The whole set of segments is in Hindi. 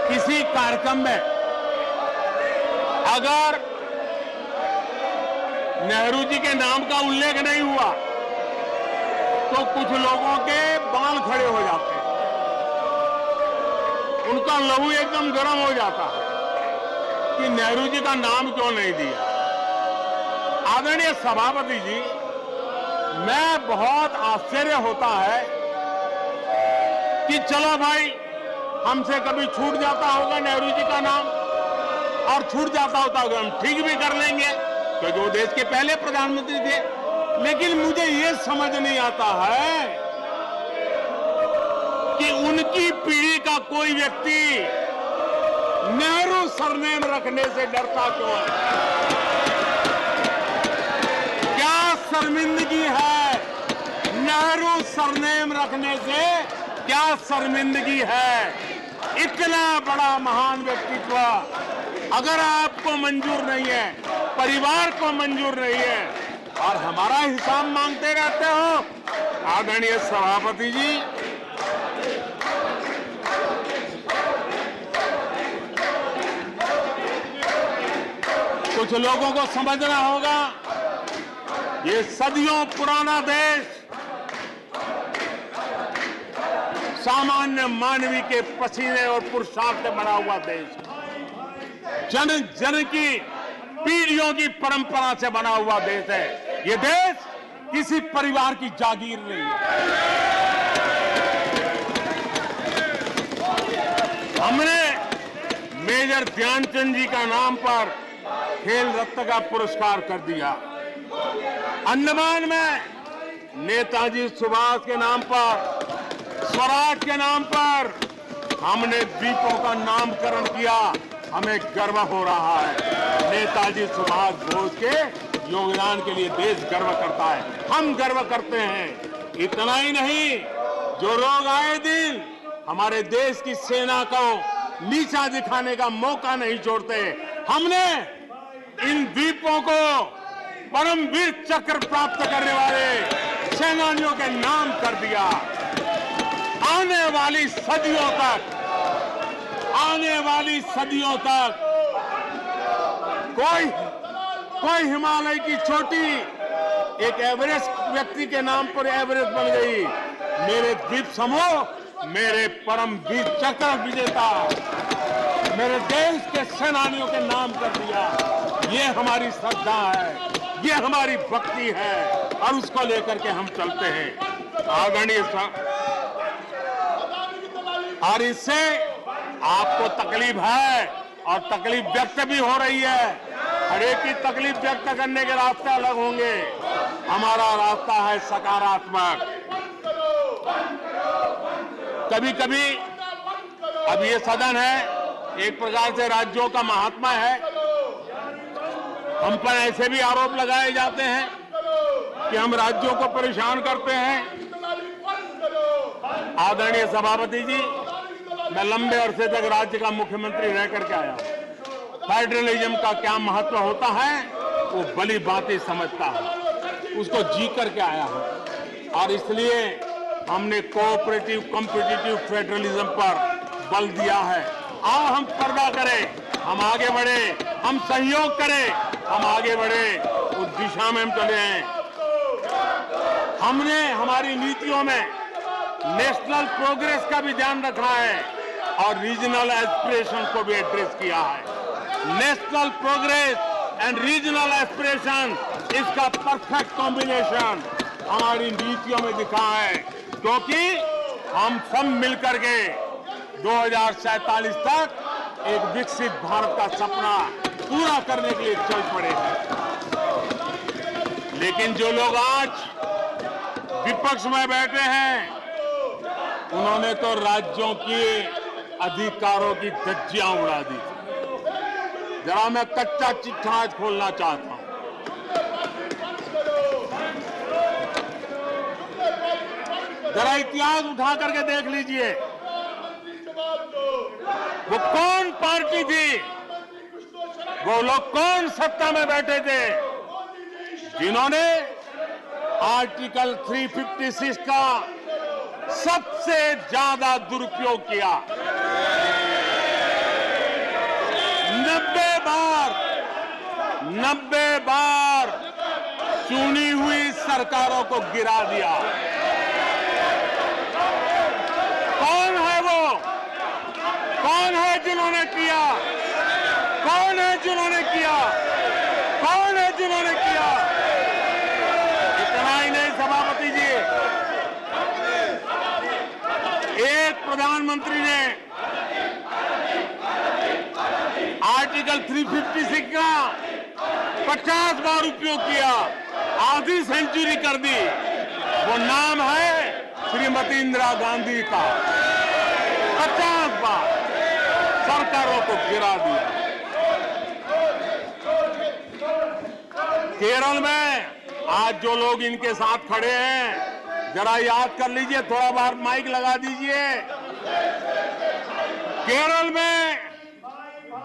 किसी कार्यक्रम में अगर नेहरू जी के नाम का उल्लेख नहीं हुआ तो कुछ लोगों के बाल खड़े हो जाते हैं, उनका लहू एकदम गर्म हो जाता है कि नेहरू जी का नाम क्यों नहीं दिया। आदरणीय सभापति जी, मैं बहुत आश्चर्य होता है कि चलो भाई हमसे कभी छूट जाता होगा नेहरू जी का नाम, और छूट जाता होता होगा हम ठीक भी कर लेंगे क्योंकि वो देश के पहले प्रधानमंत्री थे। लेकिन मुझे ये समझ नहीं आता है कि उनकी पीढ़ी का कोई व्यक्ति नेहरू सरनेम रखने से डरता क्यों है। क्या शर्मिंदगी है नेहरू सरनेम रखने से? क्या शर्मिंदगी है? इतना बड़ा महान व्यक्तित्व अगर आपको मंजूर नहीं है, परिवार को मंजूर नहीं है, और हमारा हिसाब मांगते रहते हो। आदरणीय सभापति जी, कुछ लोगों को समझना होगा ये सदियों पुराना देश सामान्य मानवी के पसीने और पुरुषार्थ से बना हुआ देश, जन जन की पीढ़ियों की परंपरा से बना हुआ देश है। ये देश किसी परिवार की जागीर नहीं है। हमने मेजर ध्यानचंद जी का नाम पर खेल रत्न का पुरस्कार कर दिया। अंडमान में नेताजी सुभाष के नाम पर, स्वराज के नाम पर हमने द्वीपों का नामकरण किया। हमें गर्व हो रहा है। नेताजी सुभाष बोस के योगदान के लिए देश गर्व करता है, हम गर्व करते हैं। इतना ही नहीं, जो लोग आए दिन हमारे देश की सेना को नीचा दिखाने का मौका नहीं छोड़ते, हमने इन द्वीपों को परमवीर चक्र प्राप्त करने वाले सेनानियों के नाम कर दिया। आने वाली सदियों तक कोई हिमालय की चोटी एक एवरेस्ट व्यक्ति के नाम पर एवरेस्ट बन गई। मेरे द्वीप समूह मेरे परमवीर चक्र विजेता मेरे देश के सेनानियों के नाम कर दिया। ये हमारी श्रद्धा है, ये हमारी भक्ति है, और उसको लेकर के हम चलते हैं। आदरणीय और इससे आपको तकलीफ है और तकलीफ व्यक्त भी हो रही है। हर एक की तकलीफ व्यक्त करने के रास्ते अलग होंगे। हमारा रास्ता है सकारात्मक। कभी कभी अब ये सदन है, एक प्रकार से राज्यों का महात्मा है, हम पर ऐसे भी आरोप लगाए जाते हैं कि हम राज्यों को परेशान करते हैं। आदरणीय सभापति जी, मैं लंबे अरसे तक राज्य का मुख्यमंत्री रह करके आया हूं। फेडरलिज्म का क्या महत्व होता है वो भली भांति समझता हूं, उसको जी करके आया हूं, और इसलिए हमने कोऑपरेटिव कॉम्पिटिटिव फेडरलिज्म पर बल दिया है। आओ हम पर्दा करें, हम आगे बढ़े, हम सहयोग करें, हम आगे बढ़े, उस दिशा में हम चले हैं। हमने हमारी नीतियों में नेशनल प्रोग्रेस का भी ध्यान रखा है और रीजनल एस्पिरेशन को भी एड्रेस किया है। National progress and regional aspiration, इसका परफेक्ट कॉम्बिनेशन हमारी नीतियों में दिखा है, क्योंकि हम सब मिलकर के 2047 तक एक विकसित भारत का सपना पूरा करने के लिए चल पड़े हैं। लेकिन जो लोग आज विपक्ष में बैठे हैं, उन्होंने तो राज्यों के अधिकारों की धज्जियां उड़ा दी। जरा मैं कच्चा चिट्ठा आज खोलना चाहता हूं। जरा इतिहास उठा करके देख लीजिए, वो कौन पार्टी थी, वो लोग कौन सत्ता में बैठे थे जिन्होंने आर्टिकल 356 का सबसे ज्यादा दुरुपयोग किया। 90 बार चुनी हुई सरकारों को गिरा दिया। कौन है वो? कौन है जिन्होंने किया? कौन है जिन्होंने किया? कौन है जिन्होंने किया? इतना ही नहीं सभापति जी, एक प्रधानमंत्री ने आर्टिकल 356 का 50 बार उपयोग किया, आधी सेंचुरी कर दी। वो नाम है श्रीमती इंदिरा गांधी का। 50 बार सरकारों को गिरा दिया। केरल में आज जो लोग इनके साथ खड़े हैं, जरा याद कर लीजिए, थोड़ा बार माइक लगा दीजिए। केरल में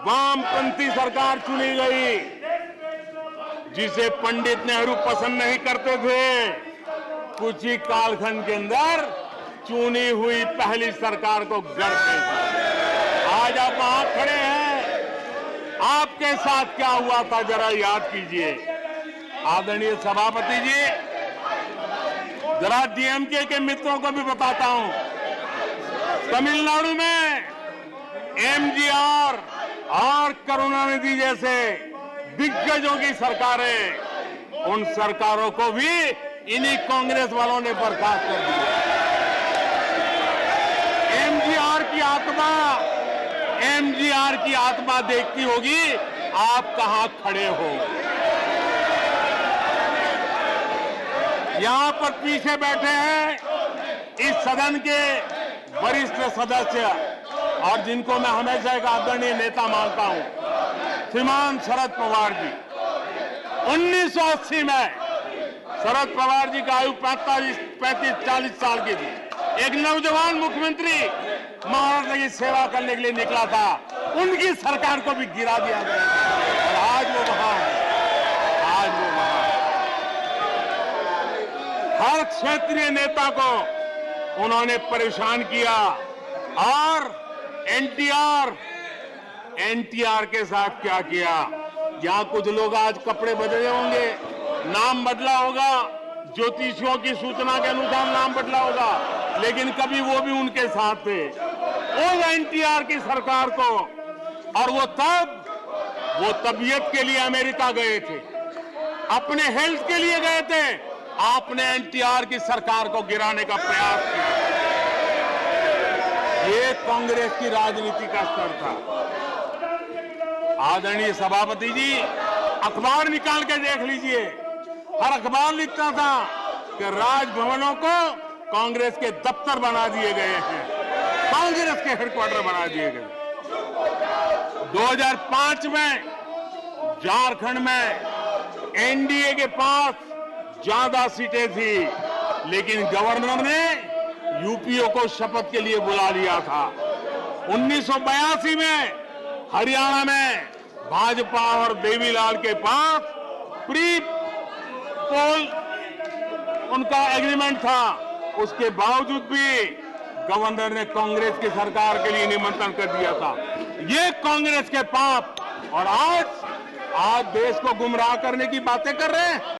वामपंथी सरकार चुनी गई, जिसे पंडित नेहरू पसंद नहीं करते थे। कुछ ही कालखंड के अंदर चुनी हुई पहली सरकार को गढ़ते थे। आज आप वहां खड़े हैं, आपके साथ क्या हुआ था जरा याद कीजिए। आदरणीय सभापति जी, जरा डीएमके के मित्रों को भी बताता हूं, तमिलनाडु में एमजीआर और करुणानिधि जैसे दिग्गजों की सरकारें, उन सरकारों को भी इन्हीं कांग्रेस वालों ने बर्खास्त कर दिया। एमजीआर की आत्मा देखती होगी आप कहां खड़े हो। यहां पर पीछे बैठे हैं इस सदन के वरिष्ठ सदस्य, और जिनको मैं हमेशा एक आदरणीय नेता मानता हूं, श्रीमान शरद पवार जी। 1980 में शरद पवार जी का आयु 35-40 साल की थी। एक नौजवान मुख्यमंत्री महाराष्ट्र की सेवा करने के लिए निकला था, उनकी सरकार को भी गिरा दिया गया और आज वो वहां है। आज वो वहां है। हर क्षेत्रीय नेता को उन्होंने परेशान किया, और एनटीआर के साथ क्या किया। यहां कुछ लोग आज कपड़े बदले होंगे, नाम बदला होगा, ज्योतिषियों की सूचना के अनुसार नाम बदला होगा, लेकिन कभी वो भी उनके साथ थे। उस एनटीआर की सरकार को, और वो तबीयत के लिए अमेरिका गए थे, अपने हेल्थ के लिए गए थे। आपने एनटीआर की सरकार को गिराने का प्रयास किया। ये कांग्रेस की राजनीति का स्तर था। आदरणीय सभापति जी, अखबार निकाल के देख लीजिए, हर अखबार लिखता था कि राजभवनों को कांग्रेस के दफ्तर बना दिए गए हैं, कांग्रेस के हेडक्वार्टर बना दिए गए। 2005 में झारखंड में एनडीए के पास ज्यादा सीटें थी, लेकिन गवर्नर ने यूपीओ को शपथ के लिए बुला लिया था। 1982 में हरियाणा में भाजपा और देवीलाल के पास प्री पोल उनका एग्रीमेंट था, उसके बावजूद भी गवर्नर ने कांग्रेस की सरकार के लिए निमंत्रण कर दिया था। ये कांग्रेस के पाप, और आज देश को गुमराह करने की बातें कर रहे हैं।